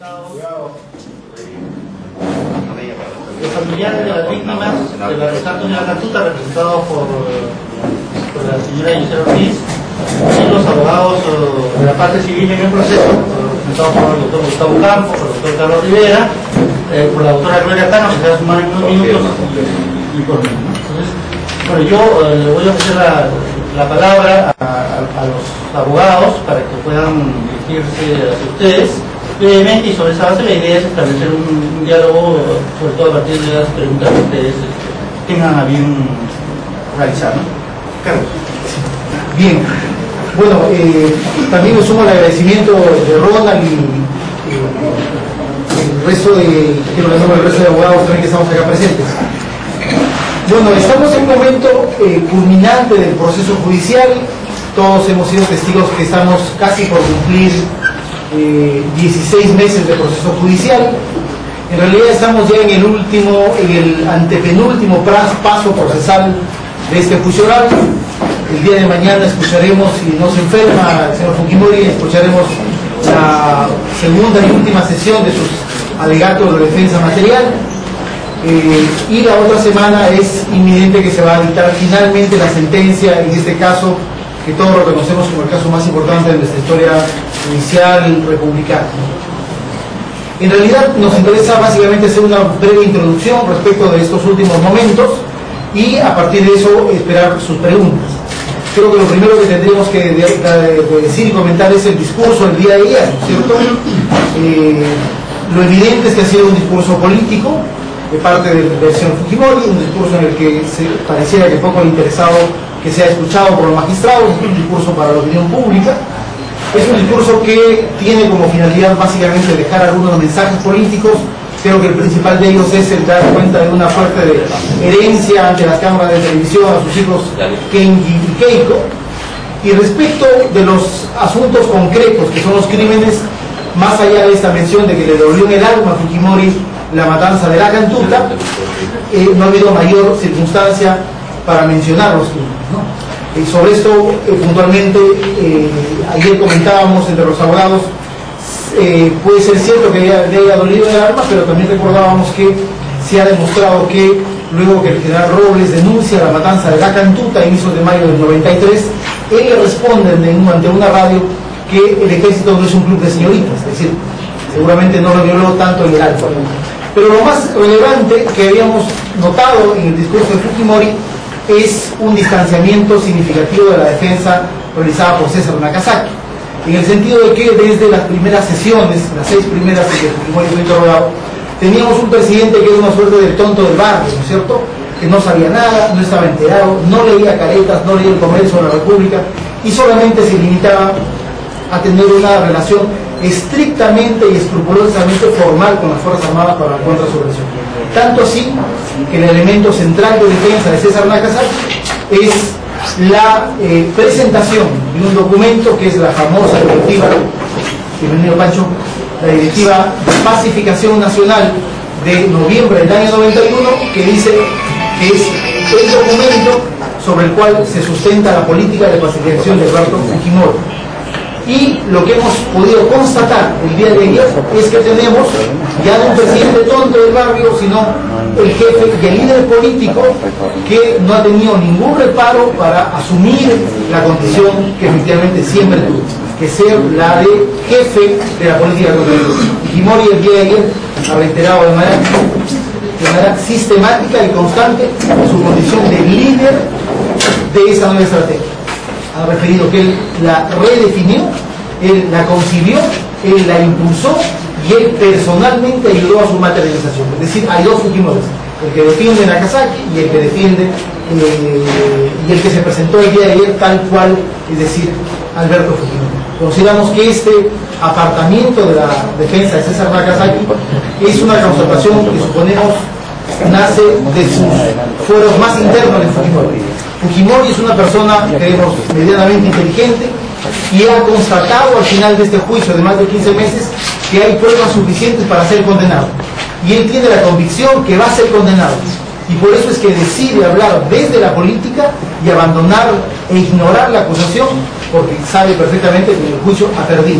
Los familiares de las víctimas del asesinato de la Cantuta, representados por la señora Gisela Ortiz, y los abogados de la parte civil en el proceso, representados por el doctor Gustavo Campos, por el doctor Carlos Rivera, por la doctora Gloria Cano, que se va a sumar en unos minutos, y por mí, ¿no? Entonces, bueno, yo le voy a ofrecer la palabra a los abogados para que puedan dirigirse hacia ustedes brevemente, y sobre esa base la idea es establecer un diálogo, sobre todo a partir de las preguntas que ustedes tengan a bien realizar, ¿no? Carlos. Bien, bueno, también me sumo al agradecimiento de Ronald y el resto de, quiero hablar sobre el resto de abogados también que estamos acá presentes. Bueno, estamos en un momento culminante del proceso judicial. Todos hemos sido testigos que estamos casi por cumplir 16 meses de proceso judicial. En realidad estamos ya en el antepenúltimo paso procesal de este juicio oral. El día de mañana escucharemos, si no se enferma el señor Fujimori, escucharemos la segunda y última sesión de sus alegatos de defensa material. Y la otra semana es inminente que se va a dictar finalmente la sentencia en este caso que todos reconocemos como el caso más importante de nuestra historia judicial republicana. En realidad nos interesa básicamente hacer una breve introducción respecto de estos últimos momentos y a partir de eso esperar sus preguntas. Creo que lo primero que tendríamos que decir y comentar es el discurso del día de ayer, ¿no es cierto? Lo evidente es que ha sido un discurso político de parte del señor Fujimori, un discurso en el que pareciera que poco le interesado que sea escuchado por los magistrados, un discurso para la opinión pública. Es un discurso que tiene como finalidad básicamente dejar algunos mensajes políticos. Creo que el principal de ellos es el dar cuenta de una fuerte de herencia ante las cámaras de televisión a sus hijos Kenji y Keiko. Y respecto de los asuntos concretos que son los crímenes, más allá de esta mención de que le dolió en el alma a Fujimori la matanza de la Cantuta, no ha habido mayor circunstancia para mencionar los crímenes, ¿no? Sobre esto, puntualmente, ayer comentábamos entre los abogados, puede ser cierto que le haya dolido el alma, pero también recordábamos que se ha demostrado que luego que el general Robles denuncia la matanza de la Cantuta a inicios de mayo del 93, él le responde ante una radio que el ejército no es un club de señoritas, es decir, seguramente no lo violó tanto en el alma. Pero lo más relevante que habíamos notado en el discurso de Fujimori es un distanciamiento significativo de la defensa realizada por César Nakazaki, en el sentido de que desde las primeras sesiones, las 6 primeras en que Fujimori fue interrogado, teníamos un presidente que era una suerte del tonto del barrio, ¿no es cierto?, que no sabía nada, no estaba enterado, no leía caretas, no leía el Congreso de la República y solamente se limitaba a tener una relación estrictamente y escrupulosamente formal con las Fuerzas Armadas para la contrasubversión. Tanto así que el elemento central de defensa de César Nakazaki es la presentación de un documento que es la famosa directiva, bienvenido Pancho, la directiva de pacificación nacional de noviembre del año 91, que dice que es el documento sobre el cual se sustenta la política de pacificación de Alberto Fujimori. Y lo que hemos podido constatar el día de ayer es que tenemos ya no un presidente tonto del barrio, sino el jefe y el líder político que no ha tenido ningún reparo para asumir la condición que efectivamente siempre tuvo, que ser la de jefe de la política contra el terrorismo. Fujimori el día de ayer ha reiterado de manera sistemática y constante su condición de líder de esa nueva estrategia. Ha referido que él la redefinió, él la concibió, él la impulsó y él personalmente ayudó a su materialización. Es decir, hay dos Fujimoris, el que defiende Nakazaki y el que defiende y el que se presentó el día de ayer tal cual, es decir, Alberto Fujimori. Consideramos que este apartamiento de la defensa de César Nakazaki es una constatación que suponemos nace de sus fueros más internos de Fujimori. Fujimori es una persona, creemos, medianamente inteligente y ha constatado al final de este juicio de más de 15 meses que hay pruebas suficientes para ser condenado. Y él tiene la convicción que va a ser condenado. Y por eso es que decide hablar desde la política y abandonar e ignorar la acusación, porque sabe perfectamente que el juicio ha perdido.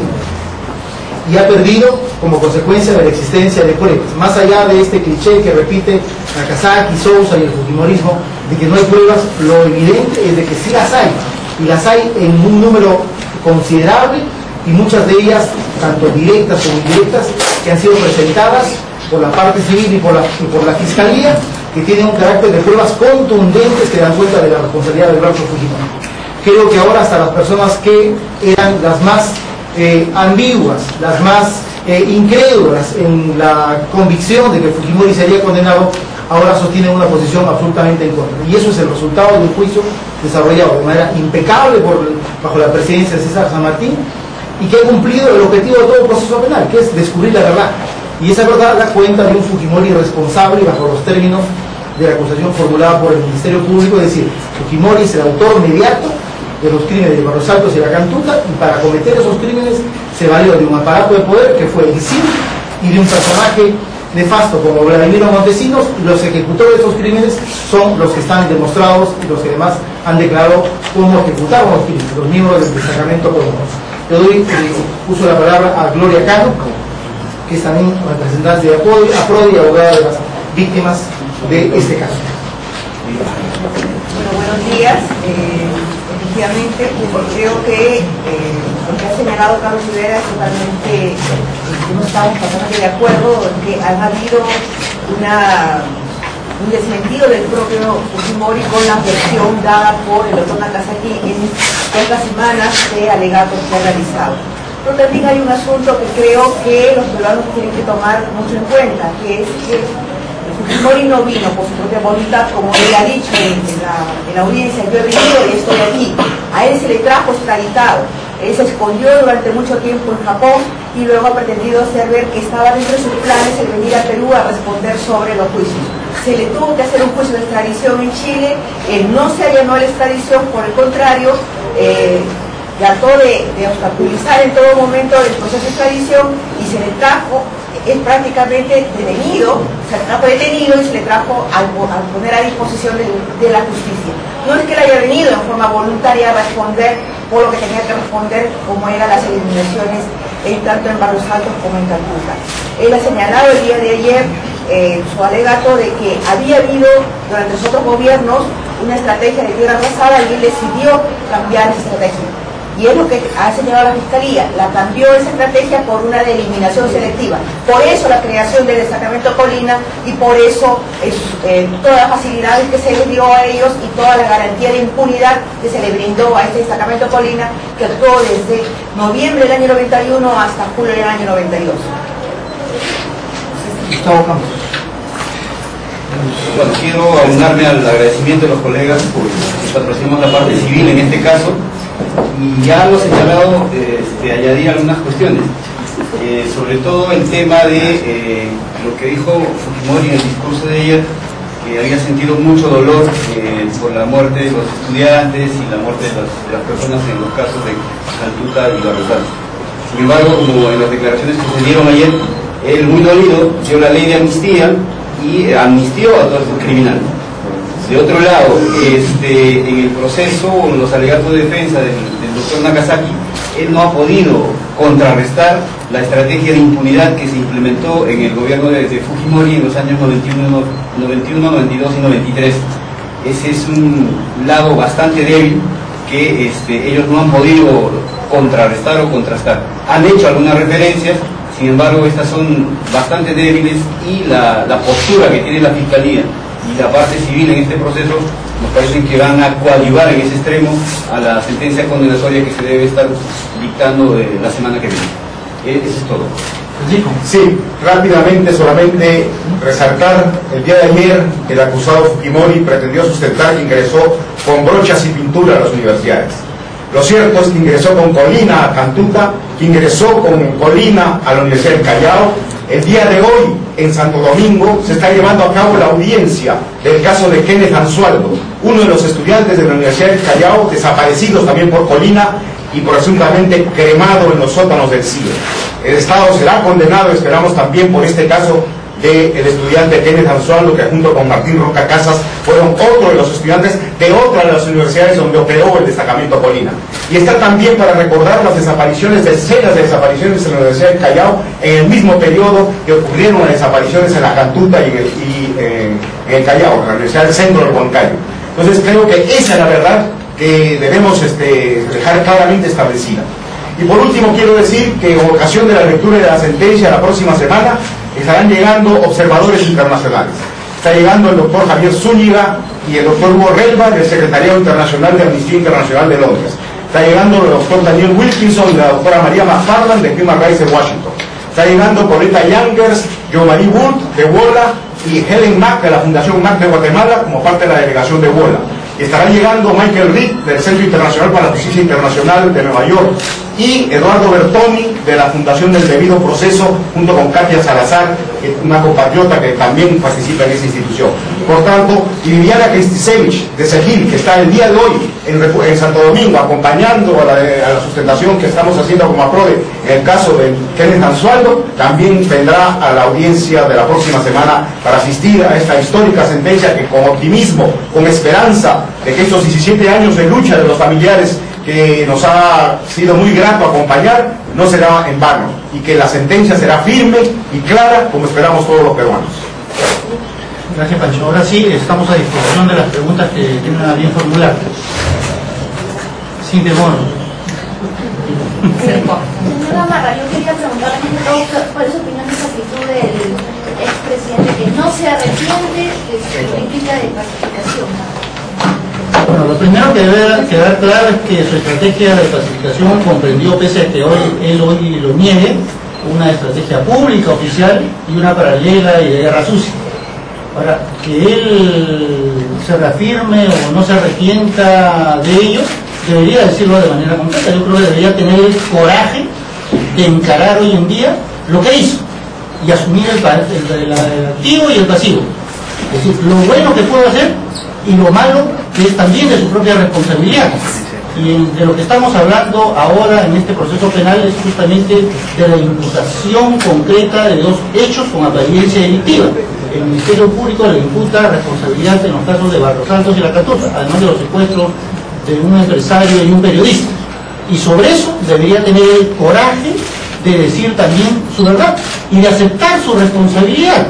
y ha perdido como consecuencia de la existencia de pruebas. Más allá de este cliché que repite Nakazaki, Sousa y el fujimorismo de que no hay pruebas, lo evidente es de que sí las hay, y las hay en un número considerable, y muchas de ellas, tanto directas como indirectas, que han sido presentadas por la parte civil y por la Fiscalía, que tienen un carácter de pruebas contundentes que dan cuenta de la responsabilidad del brazo Fujimori. Creo que ahora hasta las personas que eran las más ambiguas, las más incrédulas en la convicción de que Fujimori sería condenado, ahora sostienen una posición absolutamente en contra. Y eso es el resultado de un juicio desarrollado de manera impecable bajo la presidencia de César San Martín, y que ha cumplido el objetivo de todo proceso penal, que es descubrir la verdad. Y esa verdad da cuenta de un Fujimori responsable bajo los términos de la acusación formulada por el Ministerio Público, es decir, Fujimori es el autor mediato de los crímenes de Barros Altos y la Cantuta, y para cometer esos crímenes se valió de un aparato de poder que fue en sí y de un personaje nefasto como Vladimiro Montesinos, y los ejecutores de esos crímenes son los que están demostrados y los que además han declarado cómo ejecutaron los crímenes, los miembros del destacamento colombiano. Le doy uso la palabra a Gloria Cano, que es también representante de APRODI y abogada de las víctimas de este caso. Bueno, buenos días. Efectivamente, creo que lo que ha señalado Carlos Rivera es totalmente, no estamos totalmente de acuerdo, que ha habido un desmentido del propio Fujimori con la versión dada por el doctor Nakazaki en estas semanas de alegatos que ha realizado. Pero también hay un asunto que creo que los peruanos tienen que tomar mucho en cuenta, que es que Fujimori no vino por su propia voluntad, como él ha dicho en la audiencia: yo he venido y estoy aquí. A él se le trajo extraditado. Él se escondió durante mucho tiempo en Japón y luego ha pretendido hacer ver que estaba dentro de sus planes el venir a Perú a responder sobre los juicios. Se le tuvo que hacer un juicio de extradición en Chile, él no se allanó a la extradición, por el contrario, trató de obstaculizar en todo momento el proceso de extradición y se le trajo, es prácticamente detenido, se le trajo detenido y se le trajo al poner a disposición de la justicia. No es que él haya venido en forma voluntaria a responder por lo que tenía que responder, como eran las eliminaciones tanto en Barros Altos como en Calcuta. Él ha señalado el día de ayer su alegato de que había habido durante los otros gobiernos una estrategia de tierra arrasada y él decidió cambiar esa estrategia. Y es lo que ha señalado la Fiscalía, la cambió esa estrategia por una de eliminación selectiva. Por eso la creación del destacamento Colina y por eso todas las facilidades que se les dio a ellos y toda la garantía de impunidad que se le brindó a este destacamento Colina, que actuó desde noviembre del año 91 hasta julio del año 92. Gustavo Campos. Bueno, quiero aunarme al agradecimiento de los colegas por patrocinamos la parte civil en este caso, y ya lo he señalado, añadir algunas cuestiones, sobre todo el tema de lo que dijo Fujimori en el discurso de ayer, que había sentido mucho dolor por la muerte de los estudiantes y la muerte de las personas en los casos de Calcuta y Barros Altos. Sin embargo, como en las declaraciones que se dieron ayer, él muy dolido dio la ley de amnistía y amnistió a todos los criminales. De otro lado, en el proceso, en los alegatos de defensa del doctor Nakazaki, él no ha podido contrarrestar la estrategia de impunidad que se implementó en el gobierno de Fujimori en los años 91, 92 y 93. Ese es un lado bastante débil que ellos no han podido contrarrestar o contrastar. Han hecho algunas referencias, sin embargo estas son bastante débiles, y la postura que tiene la Fiscalía y la parte civil en este proceso nos parece que van a coadyuvar en ese extremo a la sentencia condenatoria que se debe estar dictando la semana que viene. Eso es todo. Sí, rápidamente solamente resaltar: el día de ayer el acusado Fujimori pretendió sustentar que ingresó con brochas y pintura a las universidades. Lo cierto es que ingresó con Colina a Cantuta, que ingresó con Colina a la Universidad del Callao. El día de hoy, en Santo Domingo, se está llevando a cabo la audiencia del caso de Kenneth Anzualdo, uno de los estudiantes de la Universidad del Callao, desaparecidos también por Colina y presuntamente cremado en los sótanos del CIE. El Estado será condenado, esperamos también por este caso del estudiante Kenneth Anzualo, que junto con Martín Roca Casas fueron otro de los estudiantes de otra de las universidades donde operó el destacamento Colina. Y está también para recordar las desapariciones, decenas de desapariciones en la Universidad del Callao en el mismo periodo que ocurrieron las desapariciones en la Cantuta y en el Callao, en la Universidad del Centro del Huancayo. Entonces creo que esa es la verdad que debemos dejar claramente establecida. Y por último quiero decir que en ocasión de la lectura de la sentencia la próxima semana estarán llegando observadores internacionales. Está llegando el doctor Javier Zúñiga y el doctor Hugo Relva del Secretariado Internacional de Amnistía Internacional de Londres. Está llegando el doctor Daniel Wilkinson y la doctora María McFarland de Human Rights de Washington. Está llegando Coretta Youngers, Jo-Marie Wood de WOLA y Helen Mack de la Fundación Mack de Guatemala como parte de la delegación de WOLA. Y estará llegando Michael Reed del Centro Internacional para la Justicia Internacional de Nueva York y Eduardo Bertoni de la Fundación del Debido Proceso junto con Katia Salazar, una compatriota que también participa en esa institución. Por tanto, y Viviana Kristisevich de Segil, que está el día de hoy en Santo Domingo acompañando a la sustentación que estamos haciendo como APRODE en el caso de Kenneth Anzualo, también vendrá a la audiencia de la próxima semana para asistir a esta histórica sentencia que con optimismo, con esperanza de que estos 17 años de lucha de los familiares que nos ha sido muy grato acompañar, no será en vano y que la sentencia será firme y clara como esperamos todos los peruanos. Gracias, Pancho. Ahora sí, estamos a disposición de las preguntas que tienen a bien formular. Sin demora. Señora Marra, yo quería preguntarle cuál es su opinión de esa actitud del expresidente que no se arrepiente de su política de pacificación. Bueno, lo primero que debe quedar claro es que su estrategia de pacificación comprendió, pese a que él hoy lo niegue, una estrategia pública oficial y una paralela y de guerra sucia. Ahora, que él se reafirme o no se arrepienta de ello, debería decirlo de manera concreta. Yo creo que debería tener el coraje de encarar hoy en día lo que hizo y asumir el activo y el pasivo. Es decir, lo bueno que puede hacer y lo malo que es también de su propia responsabilidad. Y de lo que estamos hablando ahora en este proceso penal es justamente de la imputación concreta de dos hechos con apariencia delictiva. El Ministerio Público le imputa responsabilidad en los casos de Barros Altos y La Cantuta, además de los secuestros de un empresario y un periodista. Y sobre eso debería tener el coraje de decir también su verdad y de aceptar su responsabilidad.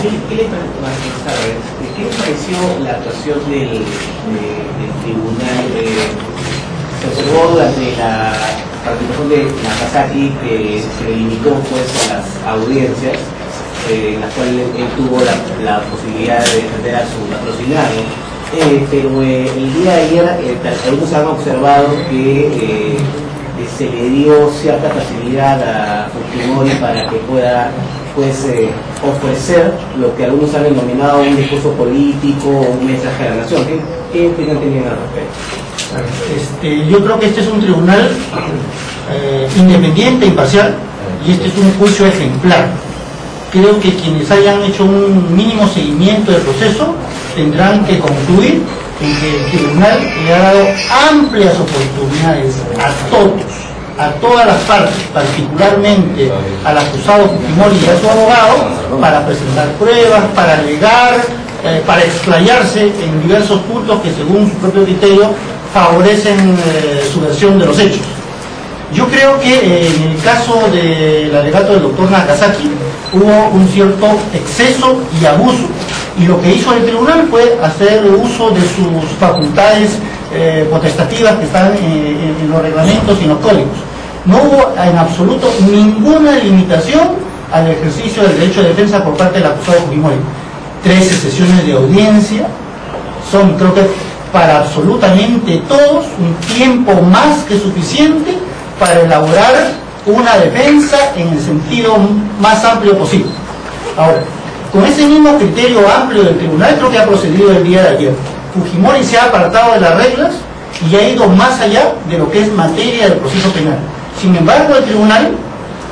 ¿Qué le pareció la actuación del tribunal? Se observó durante la participación de Nakazaki que se limitó pues a las audiencias en las cuales él tuvo la posibilidad de defender a su patrocinado, pero el día de ayer algunos han observado que se le dio cierta facilidad a Fujimori para que pueda pues ofrecer lo que algunos han denominado un discurso político o un mensaje a la nación. ¿Qué opinión tenían al respecto? Yo creo que este es un tribunal independiente, imparcial, y este es un juicio ejemplar. Creo que quienes hayan hecho un mínimo seguimiento del proceso tendrán que concluir en que el tribunal le ha dado amplias oportunidades a todas las partes, particularmente al acusado Fujimori y a su abogado, para presentar pruebas, para alegar, para explayarse en diversos puntos que según su propio criterio favorecen su versión de los hechos. Yo creo que en el caso del alegato del doctor Nakazaki hubo un cierto exceso y abuso, y lo que hizo el tribunal fue hacer uso de sus facultades potestativas que están en los reglamentos y en los códigos. No hubo en absoluto ninguna limitación al ejercicio del derecho de defensa por parte del acusado Fujimori. 13 sesiones de audiencia son, creo que para absolutamente todos, un tiempo más que suficiente para elaborar una defensa en el sentido más amplio posible. Ahora, con ese mismo criterio amplio del tribunal, creo que ha procedido el día de ayer. Fujimori se ha apartado de las reglas y ha ido más allá de lo que es materia del proceso penal. Sin embargo, el tribunal,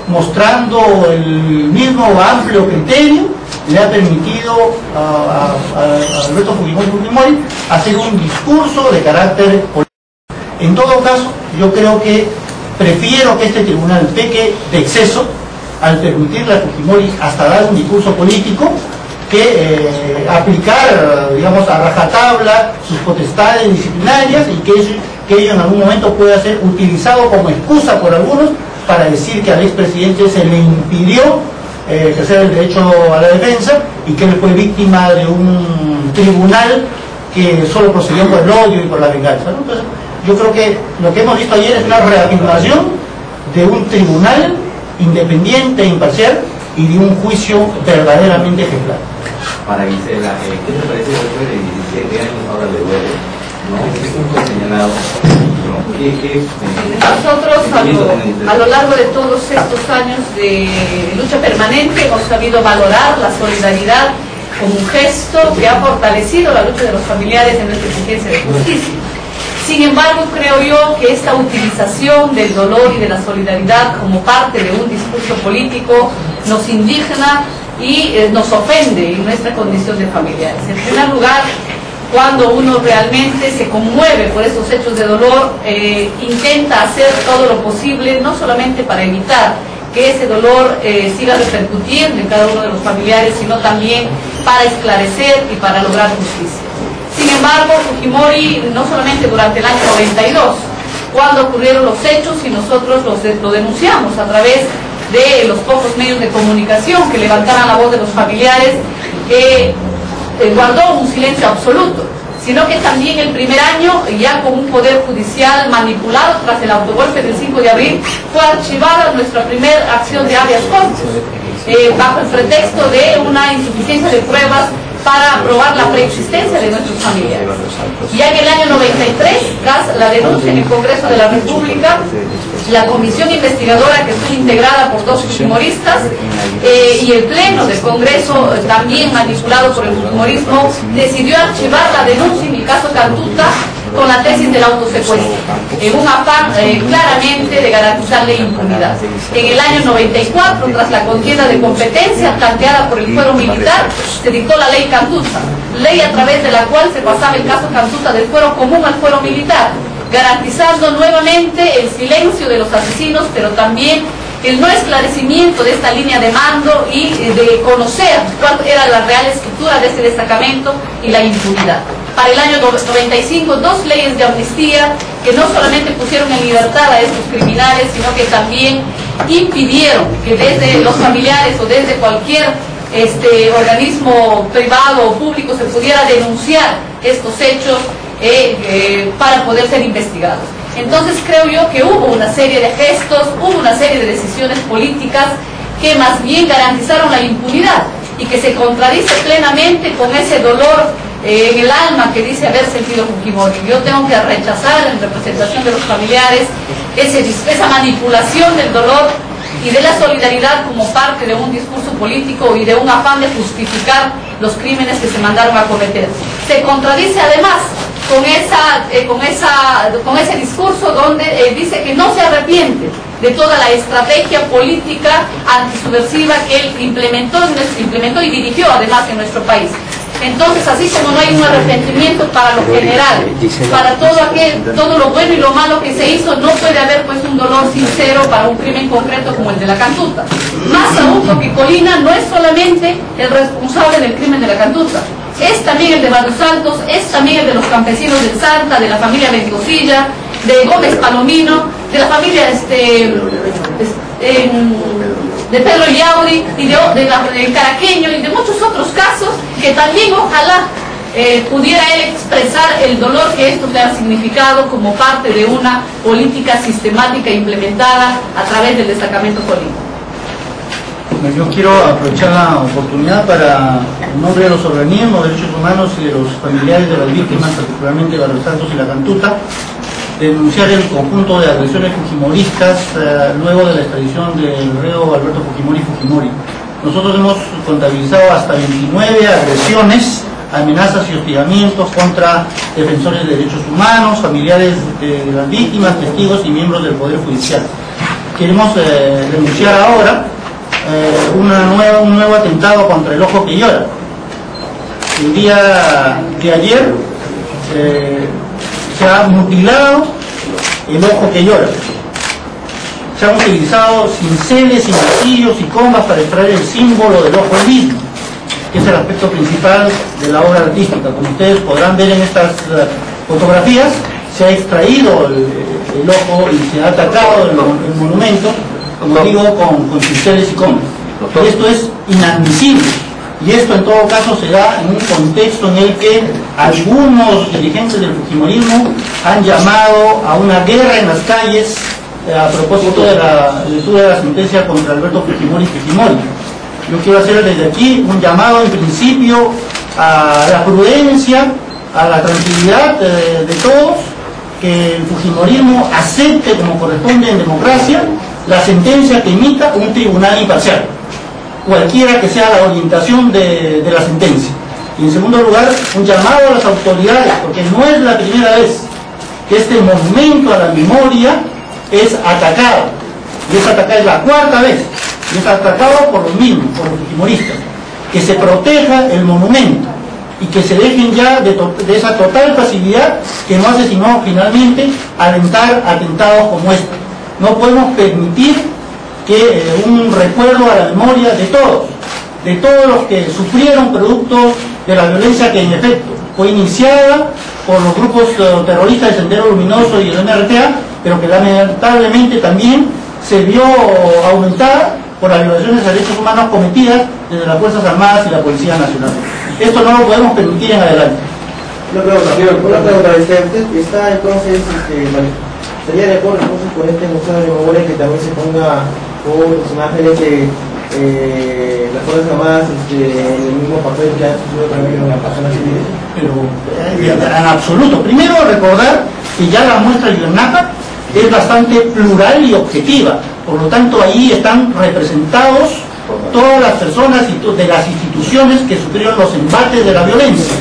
mostrando el mismo amplio criterio, le ha permitido a Alberto Fujimori hacer un discurso de carácter político. En todo caso, yo creo que prefiero que este tribunal peque de exceso al permitirle a Fujimori hasta dar un discurso político que aplicar, digamos, a rajatabla sus potestades disciplinarias y que ello en algún momento pueda ser utilizado como excusa por algunos para decir que al expresidente se le impidió ejercer el derecho a la defensa y que él fue víctima de un tribunal que solo procedió por el odio y por la venganza, ¿no? Entonces, yo creo que lo que hemos visto ayer es una reafirmación de un tribunal independiente e imparcial y de un juicio verdaderamente ejemplar. Para Gisela, ¿qué te parece el hombre de 17 años ahora le duele? ¿No? ¿Qué punto ha señalado? Nosotros a lo largo de todos estos años de lucha permanente hemos sabido valorar la solidaridad como un gesto que ha fortalecido la lucha de los familiares en nuestra exigencia de justicia. Sin embargo, creo yo que esta utilización del dolor y de la solidaridad como parte de un discurso político nos indigna y nos ofende en nuestra condición de familiares. En primer lugar, cuando uno realmente se conmueve por estos hechos de dolor, intenta hacer todo lo posible, no solamente para evitar que ese dolor siga repercutiendo en cada uno de los familiares, sino también para esclarecer y para lograr justicia. Sin embargo, Fujimori, no solamente durante el año 92, cuando ocurrieron los hechos y nosotros lo denunciamos a través de los pocos medios de comunicación que levantaran la voz de los familiares, guardó un silencio absoluto, sino que también el primer año, ya con un poder judicial manipulado tras el autogolpe del 5 de abril, fue archivada nuestra primera acción de habeas corpus, bajo el pretexto de una insuficiencia de pruebas para probar la preexistencia de nuestros familiares. Ya en el año 93, tras la denuncia en el Congreso de la República, la comisión investigadora, que estuvo integrada por 2 fujimoristas, y el pleno del Congreso, también manipulado por el fujimorismo, decidió archivar la denuncia en el caso Cantuta con la tesis del autosecuestro, en un afán claramente de garantizarle impunidad. En el año 94, tras la contienda de competencia planteada por el fuero militar, se dictó la ley Cantuta, ley a través de la cual se pasaba el caso Cantuta del fuero común al fuero militar, garantizando nuevamente el silencio de los asesinos, pero también el no esclarecimiento de esta línea de mando y de conocer cuál era la real estructura de este destacamento y la impunidad. Para el año 95, 2 leyes de amnistía que no solamente pusieron en libertad a estos criminales, sino que también impidieron que desde los familiares o desde cualquier organismo privado o público se pudiera denunciar estos hechos para poder ser investigados. Entonces creo yo que hubo una serie de gestos, hubo una serie de decisiones políticas que más bien garantizaron la impunidad y que se contradice plenamente con ese dolor en el alma que dice haber sentido Fujimori. Yo tengo que rechazar en representación de los familiares esa manipulación del dolor y de la solidaridad como parte de un discurso político y de un afán de justificar los crímenes que se mandaron a cometer. Se contradice además con ese discurso donde dice que no se arrepiente de toda la estrategia política antisubversiva que él implementó y dirigió además en nuestro país. Entonces, así como no hay un arrepentimiento para lo general, para todo lo bueno y lo malo que se hizo, no puede haber pues un dolor sincero para un crimen concreto como el de la Cantuta. Más aún porque Colina no es solamente el responsable del crimen de la Cantuta, es también el de Barrios Altos, es también el de los campesinos del Santa, de la familia Mendigosilla, de Gómez Palomino, de la familia de Pedro Yaudi y de Caraqueño y de muchos otros casos que también ojalá pudiera él expresar el dolor que esto le ha significado como parte de una política sistemática implementada a través del destacamento Colina. Yo quiero aprovechar la oportunidad para, en nombre de los organismos de derechos humanos y de los familiares de las víctimas, particularmente de Barrios Altos y la Cantuta, denunciar el conjunto de agresiones fujimoristas luego de la extradición del reo Alberto Fujimori. Nosotros hemos contabilizado hasta 29 agresiones, amenazas y hostigamientos contra defensores de derechos humanos, familiares de las víctimas, testigos y miembros del Poder Judicial. Queremos denunciar ahora un nuevo atentado contra el ojo que llora. El día de ayer se ha mutilado el ojo que llora. se han utilizado cinceles y martillos y combas para extraer el símbolo del ojo mismo, que es el aspecto principal de la obra artística. Como ustedes podrán ver en estas fotografías, se ha extraído el ojo y se ha atacado el monumento, como digo, con cinceles y combas. Y esto es inadmisible. Y esto en todo caso se da en un contexto en el que algunos dirigentes del fujimorismo han llamado a una guerra en las calles a propósito de la lectura de la sentencia contra Alberto Fujimori y Fujimori. Yo quiero hacer desde aquí un llamado en principio a la prudencia, a la tranquilidad de todos, que el fujimorismo acepte como corresponde en democracia la sentencia que emita un tribunal imparcial, cualquiera que sea la orientación de la sentencia. Y en segundo lugar, un llamado a las autoridades, porque no es la primera vez que este monumento a la memoria es atacado, y es atacado, es la cuarta vez, y es atacado por los mismos, por los fujimoristas. Que se proteja el monumento y que se dejen ya de esa total pasividad que no hace sino finalmente alentar atentados como este. No podemos permitir que un recuerdo a la memoria de todos los que sufrieron producto de la violencia que en efecto fue iniciada por los grupos terroristas de Sendero Luminoso y el MRTA, pero que lamentablemente también se vio aumentada por las violaciones a derechos humanos cometidas desde las Fuerzas Armadas y la Policía Nacional. Esto no lo podemos permitir en adelante. Una pregunta, ¿usted está entonces, estaría de acuerdo entonces con este museo de memoria que también se ponga fotos, imágenes de las Fuerzas Armadas en el mismo papel que han sufrido también en las personas civiles? Pero en absoluto. Primero recordar que ya la muestra Yurnapa es bastante plural y objetiva, por lo tanto ahí están representados todas las personas de las instituciones que sufrieron los embates de la violencia,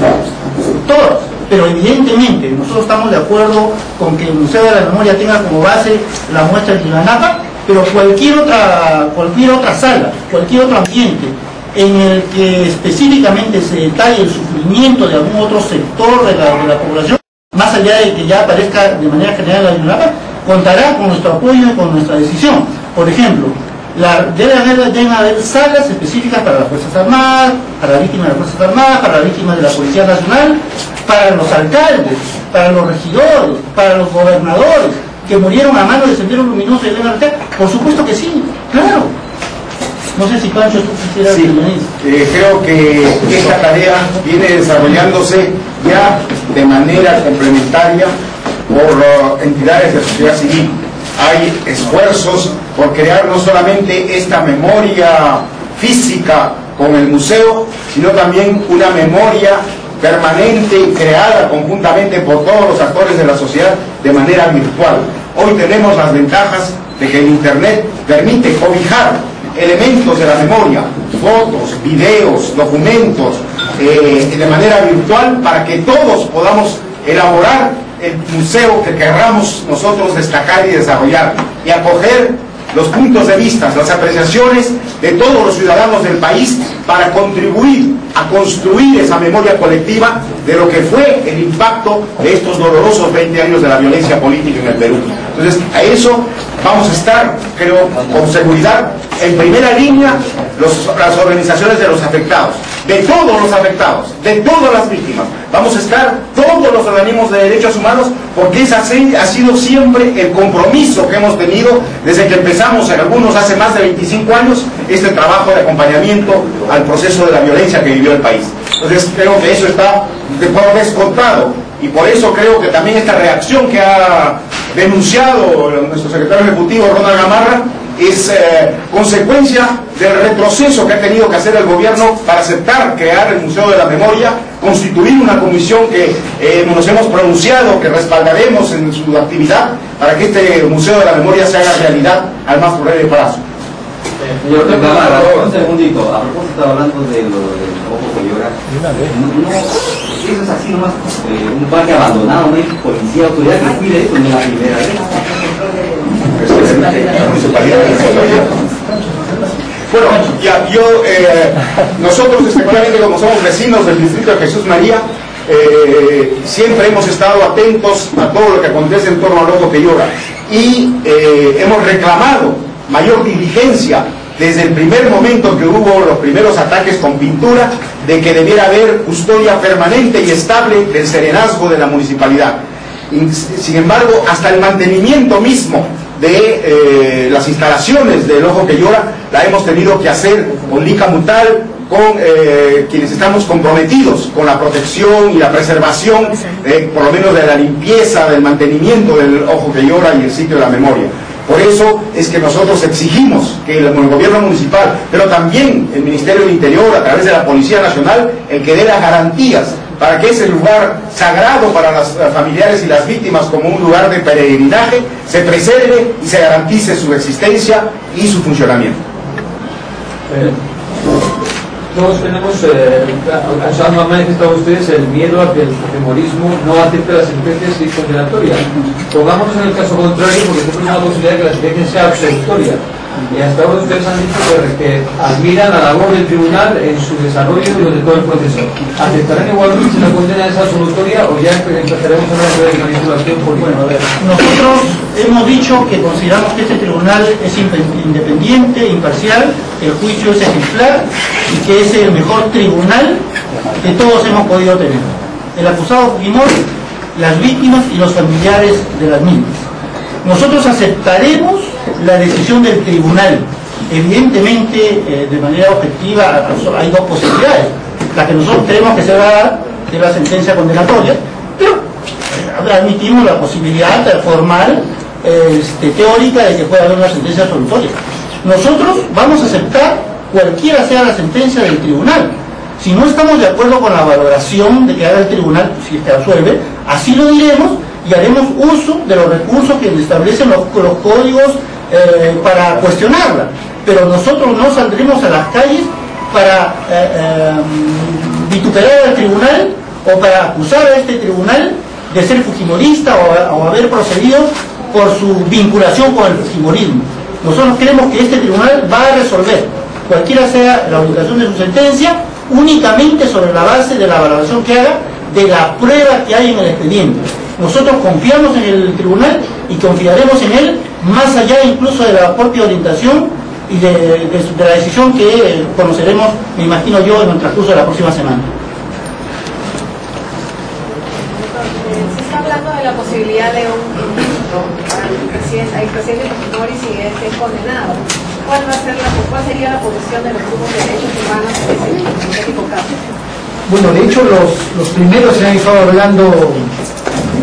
todas. Pero evidentemente nosotros estamos de acuerdo con que el Museo de la Memoria tenga como base la muestra de Yurnapa, pero cualquier otra sala, cualquier otro ambiente en el que específicamente se detalle el sufrimiento de algún otro sector de la población, más allá de que ya aparezca de manera general la Yurnapa, contará con nuestro apoyo y con nuestra decisión. Por ejemplo, deben haber salas específicas para las Fuerzas Armadas, para las víctimas de las Fuerzas Armadas, para las víctimas de la Policía Nacional, para los alcaldes, para los regidores, para los gobernadores que murieron a manos de Sendero Luminoso y el MRTA. Por supuesto que sí, claro. No sé si Pancho tú quisieras intervenir. Creo que esta tarea viene desarrollándose ya de manera complementaria por entidades de la sociedad civil. Hay esfuerzos por crear no solamente esta memoria física con el museo, sino también una memoria permanente y creada conjuntamente por todos los actores de la sociedad de manera virtual. Hoy tenemos las ventajas de que el Internet permite cobijar elementos de la memoria, fotos, videos, documentos, de manera virtual, para que todos podamos elaborar el museo que querramos nosotros destacar y desarrollar, y acoger los puntos de vista, las apreciaciones de todos los ciudadanos del país, para contribuir a construir esa memoria colectiva de lo que fue el impacto de estos dolorosos 20 años de la violencia política en el Perú. Entonces, a eso vamos a estar, creo, con seguridad, en primera línea, las organizaciones de los afectados, de todos los afectados, de todas las víctimas. Vamos a estar todos los organismos de derechos humanos, porque ese ha sido siempre el compromiso que hemos tenido desde que empezamos, en algunos hace más de 25 años, este trabajo de acompañamiento al proceso de la violencia que vivió el país. Entonces creo que eso está de por descontado, y por eso creo que también esta reacción que ha denunciado nuestro secretario ejecutivo Ronald Gamarra es consecuencia del retroceso que ha tenido que hacer el gobierno para aceptar crear el Museo de la Memoria, constituir una comisión que nos hemos pronunciado que respaldaremos en su actividad para que este Museo de la Memoria se haga realidad al más breve plazo. Señor Gamarra, un segundito, a propósito estaba hablando de lo del ojo que llora. Eso es así nomás, un parque abandonado, no hay policía, autoridad que cuide eso, no es la primera vez. Bueno, ya, nosotros especialmente como somos vecinos del distrito de Jesús María, siempre hemos estado atentos a todo lo que acontece en torno al ojo que llora. y hemos reclamado mayor diligencia desde el primer momento que hubo los primeros ataques con pintura, de que debiera haber custodia permanente y estable del serenazgo de la municipalidad. Sin embargo, hasta el mantenimiento mismo de las instalaciones del Ojo que Llora la hemos tenido que hacer con Lica Mutal, con quienes estamos comprometidos con la protección y la preservación, por lo menos de la limpieza, del mantenimiento del Ojo que Llora y el sitio de la memoria. Por eso es que nosotros exigimos que el gobierno municipal, pero también el Ministerio del Interior, a través de la Policía Nacional, el que dé las garantías para que ese lugar sagrado para los familiares y las víctimas, como un lugar de peregrinaje, se preserve y se garantice su existencia y su funcionamiento. Todos tenemos, han manifestado ustedes el miedo a que el fujimorismo no acepte las sentencias y condenatorias. Pongámonos en el caso contrario, porque siempre hay una posibilidad de que la sentencia sea absolutoria. Y hasta ahora ustedes han dicho que admiran la labor del tribunal en su desarrollo durante todo el proceso. ¿Aceptarán igualmente si la condena es absolutoria o ya empezaremos a hablar de manipulación política? Bueno, a ver, nosotros hemos dicho que consideramos que este tribunal es independiente, imparcial, el juicio es ejemplar y que es el mejor tribunal que todos hemos podido tener. El acusado Fujimori, las víctimas y los familiares de las mismas. Nosotros aceptaremos la decisión del tribunal. Evidentemente, de manera objetiva, hay dos posibilidades. La que nosotros creemos que se va a dar, que es la sentencia condenatoria, pero admitimos la posibilidad formal, teórica, de que pueda haber una sentencia absolutoria. Nosotros vamos a aceptar cualquiera sea la sentencia del tribunal. Si no estamos de acuerdo con la valoración de que haga el tribunal, si es que absuelve, así lo diremos y haremos uso de los recursos que establecen los códigos para cuestionarla. Pero nosotros no saldremos a las calles para vituperar al tribunal o para acusar a este tribunal de ser fujimorista o haber procedido por su vinculación con el fujimorismo. Nosotros creemos que este tribunal va a resolver, cualquiera sea la ubicación de su sentencia, únicamente sobre la base de la valoración que haga de la prueba que hay en el expediente. Nosotros confiamos en el tribunal y confiaremos en él más allá incluso de la propia orientación y de la decisión que conoceremos, me imagino yo, en el transcurso de la próxima semana. Se está hablando de la posibilidad de un indulto al presidente Fujimori si es condenado. ¿Cuál sería la posición de los grupos de derechos humanos en ese hipotético caso? Bueno, de hecho los primeros que han estado hablando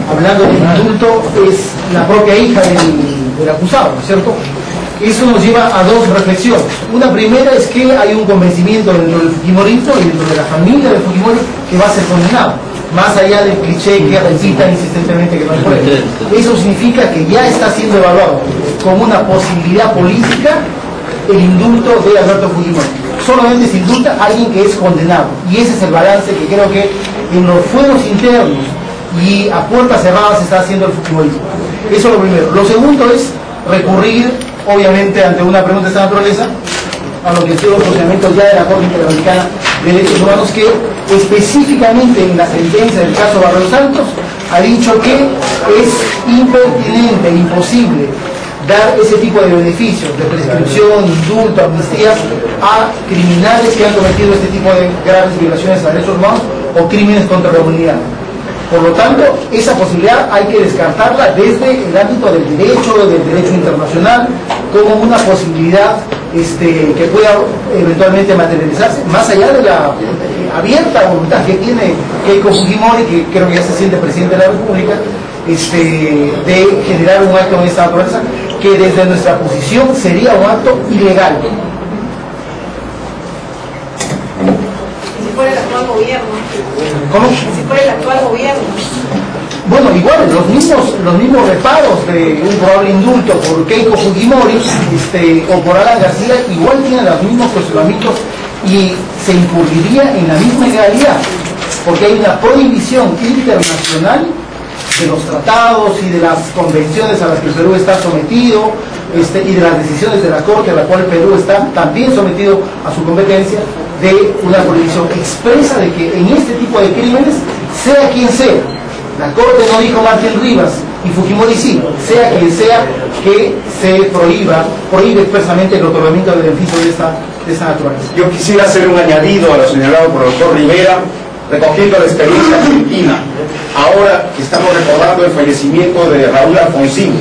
del indulto es la propia hija del acusado, ¿no es cierto? Eso nos lleva a dos reflexiones. Una primera es que hay un convencimiento dentro del fujimorismo y dentro de la familia del Fujimori que va a ser condenado, más allá del cliché que repitan insistentemente que no es bueno. Eso significa que ya está siendo evaluado como una posibilidad política el indulto de Alberto Fujimori. Solamente se indulta a alguien que es condenado, y ese es el balance que creo que en los fueros internos y a puertas cerradas se está haciendo el fujimorismo. Eso es lo primero. Lo segundo es recurrir, obviamente, ante una pregunta de esta naturaleza, a lo que son los procedimientos ya de la Corte Interamericana de Derechos Humanos, que específicamente en la sentencia del caso Barrio Santos ha dicho que es impertinente, imposible dar ese tipo de beneficios de prescripción, indulto, amnistías a criminales que han cometido este tipo de graves violaciones a derechos humanos o crímenes contra la humanidad. Por lo tanto, esa posibilidad hay que descartarla desde el ámbito del derecho internacional, como una posibilidad que pueda eventualmente materializarse, más allá de la abierta voluntad que tiene Keiko Fujimori, que creo que ya se siente presidente de la República, de generar un acto en esta naturaleza, que desde nuestra posición sería un acto ilegal. Si fuera el actual gobierno. ¿Cómo? Si fuera el actual gobierno. Bueno, igual, los mismos reparos de un probable indulto por Keiko Fujimori o por Alan García igual tienen los mismos cuestionamientos y se incurriría en la misma ilegalidad, porque hay una prohibición internacional de los tratados y de las convenciones a las que el Perú está sometido, y de las decisiones de la Corte a la cual el Perú está también sometido a su competencia, de una prohibición expresa de que en este tipo de crímenes, sea quien sea, la Corte no dijo Martín Rivas, Y Fujimori sí, sea quien sea que se prohíbe expresamente el otorgamiento de beneficios de esta naturaleza. Yo quisiera hacer un añadido a lo señalado por el doctor Rivera, recogiendo la experiencia argentina. Ahora estamos recordando el fallecimiento de Raúl Alfonsín.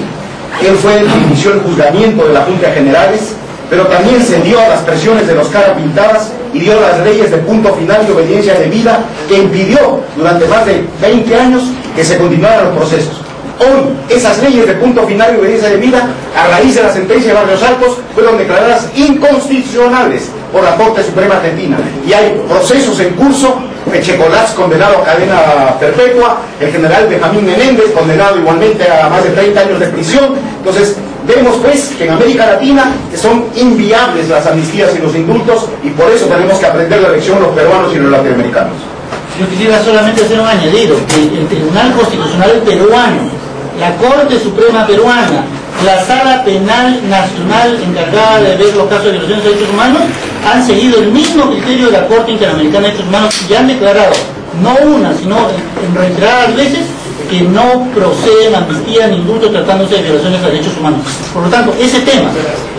Él fue el que inició el juzgamiento de la Junta de Generales, pero también se dio a las presiones de los cara pintadas y dio las leyes de punto final y obediencia debida que impidió durante más de 20 años que se continuaran los procesos. Hoy, esas leyes de punto final y obediencia debida, a raíz de la sentencia de Barrios Altos, fueron declaradas inconstitucionales por la Corte Suprema Argentina. Y hay procesos en curso, Echecolás condenado a cadena perpetua, el general Benjamín Menéndez condenado igualmente a más de 30 años de prisión. Entonces, vemos pues que en América Latina son inviables las amnistías y los indultos, y por eso tenemos que aprender la lección los peruanos y los latinoamericanos. Yo quisiera solamente hacer un añadido, que el Tribunal Constitucional peruano, la Corte Suprema peruana, la Sala Penal Nacional encargada de ver los casos de violaciones de derechos humanos, han seguido el mismo criterio de la Corte Interamericana de Derechos Humanos y han declarado, no una, sino en reiteradas veces, que no proceden amnistía ni indulto tratándose de violaciones de derechos humanos. Por lo tanto, ese tema,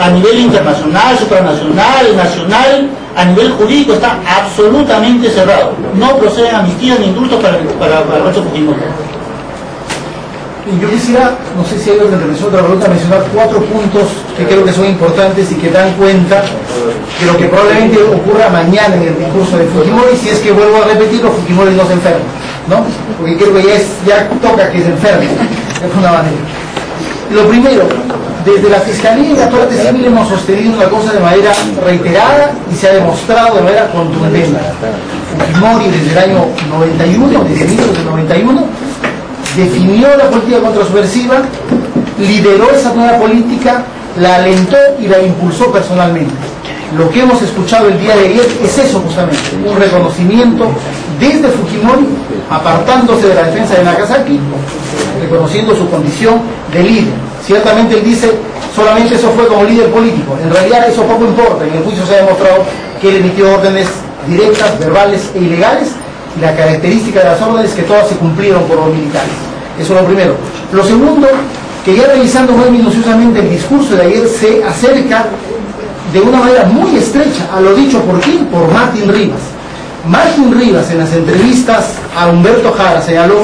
a nivel internacional, supranacional, nacional, a nivel jurídico, está absolutamente cerrado. No proceden amnistías ni indultos para Alberto Fujimori. Yo quisiera, no sé si hay otra intervención, otra pregunta, mencionar 4 puntos que creo que son importantes y que dan cuenta de lo que probablemente ocurra mañana en el discurso de Fujimori, si es que vuelvo a repetirlo, Fujimori no se enferma, ¿no? Porque creo que ya toca que se enferme, de alguna manera. Lo primero, desde la Fiscalía y la parte civil hemos sostenido una cosa de manera reiterada y se ha demostrado de manera contundente. Fujimori desde el año 91, desde inicios del 91, definió la política contrasubversiva, lideró esa nueva política, la alentó y la impulsó personalmente. Lo que hemos escuchado el día de ayer es eso justamente, un reconocimiento desde Fujimori, apartándose de la defensa de Nagasaki, reconociendo su condición de líder. Ciertamente él dice, solamente eso fue como líder político. En realidad eso poco importa, en el juicio se ha demostrado que él emitió órdenes directas, verbales e ilegales, y la característica de las órdenes que todas se cumplieron por los militares. Eso es lo primero. Lo segundo, que ya revisando muy minuciosamente el discurso de ayer, se acerca de una manera muy estrecha a lo dicho por quién, por Martín Rivas. Martín Rivas en las entrevistas a Humberto Jara señaló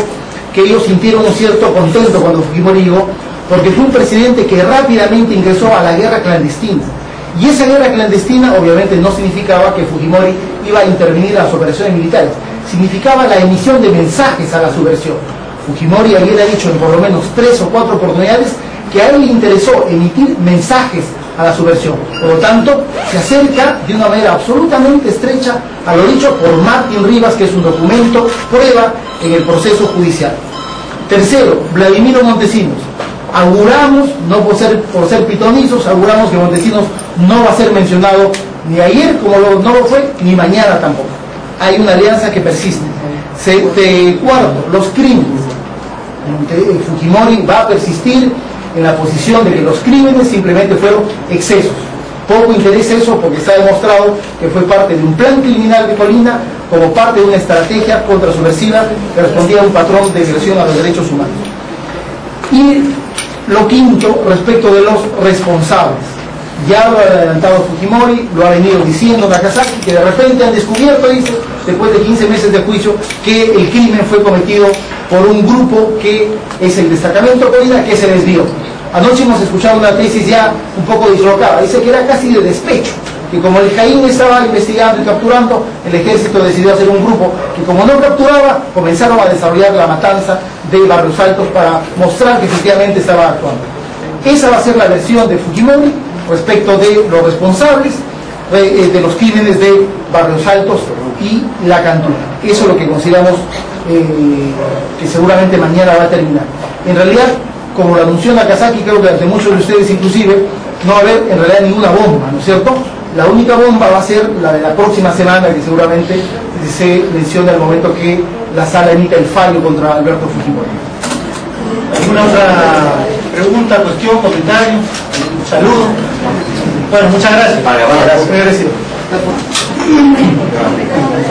que ellos sintieron un cierto contento cuando Fujimori llegó, porque fue un presidente que rápidamente ingresó a la guerra clandestina. Y esa guerra clandestina obviamente no significaba que Fujimori iba a intervenir en las operaciones militares, significaba la emisión de mensajes a la subversión. Fujimori ayer ha dicho en por lo menos 3 o 4 oportunidades que a él le interesó emitir mensajes a la subversión. Por lo tanto, se acerca de una manera absolutamente estrecha a lo dicho por Martín Rivas, que es un documento prueba en el proceso judicial. Tercero, Vladimiro Montesinos. Auguramos, no por ser pitonizos, auguramos que Montesinos no va a ser mencionado ni ayer como no lo fue, ni mañana tampoco. Hay una alianza que persiste. Cuarto, los crímenes. Fujimori va a persistir en la posición de que los crímenes simplemente fueron excesos. Poco interesa eso porque está demostrado que fue parte de un plan criminal de Colina como parte de una estrategia contrasubversiva que respondía a un patrón de violación a los derechos humanos. Y lo quinto, respecto de los responsables. Ya lo ha adelantado Fujimori, lo ha venido diciendo Nagasaki, que de repente han descubierto, dice, después de 15 meses de juicio, que el crimen fue cometido por un grupo que es el destacamento Colina, que se desvió. Anoche hemos escuchado una tesis ya un poco dislocada, dice que era casi de despecho, que como el Jaén estaba investigando y capturando, el ejército decidió hacer un grupo que como no capturaba, comenzaron a desarrollar la matanza de Barrios Altos para mostrar que efectivamente estaba actuando. Esa va a ser la versión de Fujimori respecto de los responsables de los crímenes de Barrios Altos y La Cantura. Eso es lo que consideramos que seguramente mañana va a terminar. En realidad, como lo anunció Nagasaki, creo que ante muchos de ustedes inclusive, no va a haber en realidad ninguna bomba, ¿no es cierto? La única bomba va a ser la de la próxima semana, que seguramente se menciona al momento que la sala emita el fallo contra Alberto Fujimori. ¿Alguna otra pregunta, cuestión, comentario? Saludo. Bueno, muchas gracias. Vale, gracias. Muy agradecido.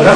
¿Hola?